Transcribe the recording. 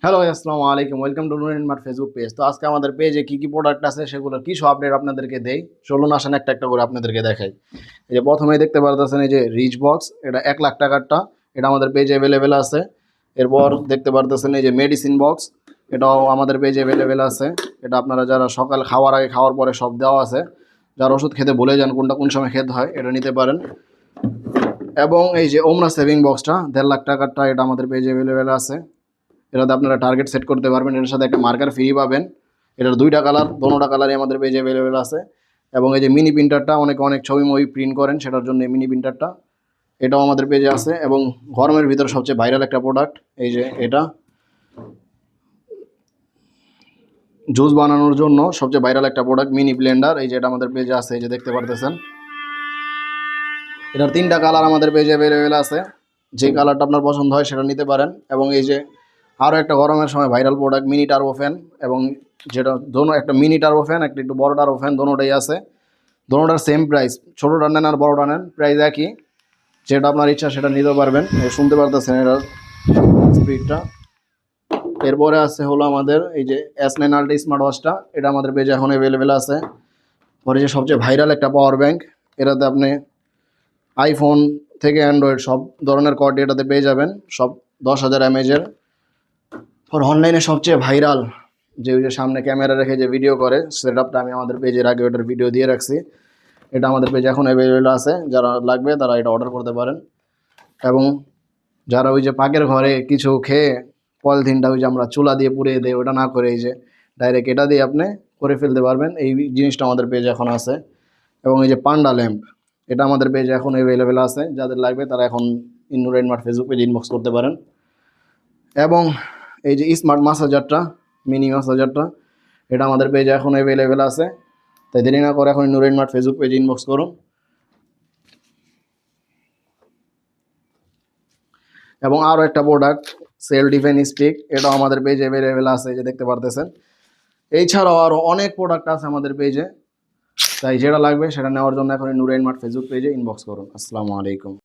Hello, আসসালামু আলাইকুম। Welcome to Nuren mart Facebook page. তো আজকে আমাদের পেজে কি কি প্রোডাক্ট আছে সেগুলোর কিছু আপডেট আপনাদেরকে দেই। চলুন আসেন একটা একটা করে আপনাদেরকে দেখাই। এই যে প্রথমেই দেখতে পারতেছেন এই যে রিচ বক্স, এটা 1 লাখ টাকারটা, এটা আমাদের পেজে অ্যাভেলেবেল আছে। এরপর দেখতে পারতেছেন এই যে মেডিসিন বক্স, এটাও আমাদের পেজে অ্যাভেলেবেল আছে। এটা আপনারা যারা সকাল খাওয়ার আগে খাওয়ার পরে সব দেওয়া আছে, যারা ওষুধ খেতে ভুলে যান কোনটা কোন সময় খেতে হয়, এটা নিতে পারেন। এবং এই যে ওমরা সেভিং বক্সটা 1.5 লাখ টাকারটা, এটা আমাদের পেজে অ্যাভেলেবেল আছে। এটাতে আপনারা টার্গেট সেট করতে পারবেন, এটার সাথে একটা মার্কার ফ্রি পাবেন। এটার দুইটা কালার, দোনোটা কালারই আমাদের পেজে অ্যাভেলেবেল আছে। এবং এই যে মিনি প্রিন্টারটা, অনেক অনেক ছবি মবি প্রিন্ট করেন, সেটার জন্য এই মিনি প্রিন্টারটা, এটাও আমাদের পেজে আছে। এবং গরমের ভিতরে সবচেয়ে ভাইরাল একটা প্রোডাক্ট, এই যে এটা জুস বানানোর জন্য সবচেয়ে ভাইরাল একটা প্রোডাক্ট, মিনি ব্লেন্ডার। এই যে এটা আমাদের পেজে আছে, এই যে দেখতে পারতেছেন। এটার 3টা কালার আমাদের পেজে অ্যাভেলেবেল আছে, যে কালারটা আপনার পছন্দ হয় সেটা নিতে পারেন। এবং এই যে আরও একটা গরমের সময় viral product, mini turbo fan. এবং যেটা দোনো, একটা মিনি টার্বো ফ্যান, একটা একটু বড় টার্বো ফ্যান, দোনোটাই আছে। দোনোটার সেম প্রাইস, ছোটোটা নেন আর বড়োটা নেন, প্রাইস একই। যেটা আপনার ইচ্ছা সেটা নিতে পারবেন। শুনতে পারতেছেন এটার স্পিডটা। এরপরে আছে হলো আমাদের এই যে S9 আলট্রা স্মার্ট ওয়াচটা, এটা আমাদের পেজে এখন অ্যাভেলেবেল আছে। পরে যে সবচেয়ে ভাইরাল একটা পাওয়ার ব্যাংক, এটাতে আপনি আইফোন থেকে অ্যান্ড্রয়েড সব ধরনের কর্ড এটাতে পেয়ে যাবেন, সব 10,000 mAh-এর। পর অনলাইনে সবচেয়ে ভাইরাল যে ওই যে সামনে ক্যামেরা রেখে যে ভিডিও করে সেটআপটা, আমি আমাদের পেজের আগে ওটার ভিডিও দিয়ে রাখছি। এটা আমাদের পেজে এখন অ্যাভেলেবেল আছে, যারা লাগবে তারা এটা অর্ডার করতে পারেন। এবং যারা ওই যে পাকের ঘরে কিছু খেয়ে পলিথিনটা ওই যে আমরা চুলা দিয়ে পুড়িয়ে দেয়, ওটা না করে এই যে ডাইরেক্ট এটা দিয়ে আপনি করে ফেলতে পারবেন, এই জিনিসটা আমাদের পেজে এখন আছে। এবং এই যে পান্ডা ল্যাম্প, এটা আমাদের পেজে এখন অ্যাভেলেবেল আছে, যাদের লাগবে তারা এখন নুরাইন মার্ট ফেসবুক পেজে ইনবক্স করতে পারেন। এবং এই যে স্মার্ট মাসাজারটা, মিনি মাসাজারটা, এটা আমাদের পেজে এখন অ্যাভেলেবেল আছে। তাই দেরি না করে এখন নুরাইন মার্ট ফেসবুক পেজে ইনবক্স করুন। এবং আরও একটা প্রোডাক্ট, সেল ডিফেন স্টিক, এটাও আমাদের পেজে অ্যাভেলেবেল আছে, যে দেখতে পারতেছেন। এছাড়াও আরও অনেক প্রোডাক্ট আছে আমাদের পেজে, তাই যেটা লাগবে সেটা নেওয়ার জন্য এখন নুরাইন মার্ট ফেসবুক পেজে ইনবক্স করুন। আসসালামু আলাইকুম।